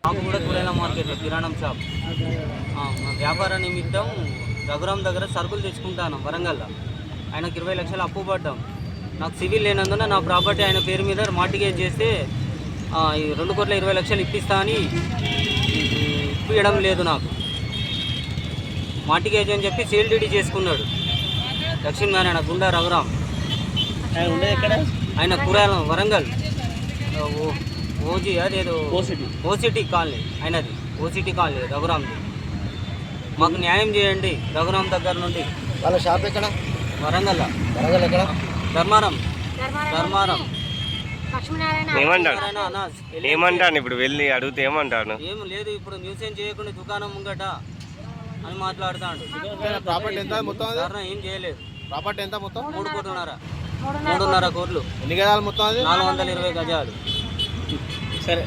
మాకు కూడా కూరగాయల మార్కెట్లో కిరాణం షాప్. వ్యాపార నిమిత్తం రఘురామ్ దగ్గర సరుకులు తెచ్చుకుంటాను వరంగల్లో. ఆయనకు 20 లక్షలు అప్పు పడ్డాం. నాకు సివిల్ లేనందున నా ప్రాపర్టీ ఆయన పేరు మీద మార్టిగేజ్ చేస్తే 2,20,00,000 ఇప్పిస్తా అని ఇప్పించడం లేదు. నాకు మార్టిగేజ్ అని చెప్పి సేల్ డీడీ చేసుకున్నాడు లక్ష్మీనారాయణ గుండా రఘురామ్. ఆయన కూరగాయల వరంగల్ ఓజీ అదేదో ఓసిటీ కాలనీ, ఆయనది ఓసిటీ కాలనీ రఘురామ్ది. మాకు న్యాయం చేయండి రఘురామ్ దగ్గర నుండి. వాళ్ళ షాప్ ఎక్కడ? వరంగల్ ఎక్కడ? ధర్మారం. ఏమంటాను ఇప్పుడు వెళ్ళి అడిగితే ఏమంటాను? ఏం లేదు, ఇప్పుడు న్యూసెన్స్ చేయకుండా దుకాణం ముంగట అని మాట్లాడుతాడు. ప్రాపర్టీ ఎంత మొత్తం? ఏం చేయలేదు. ప్రాపర్టీ ఎంత మొత్తం? 3,5 కోట్లు. ఎన్ని గజాలు మొత్తం? అది 420 గజాలు. సరే.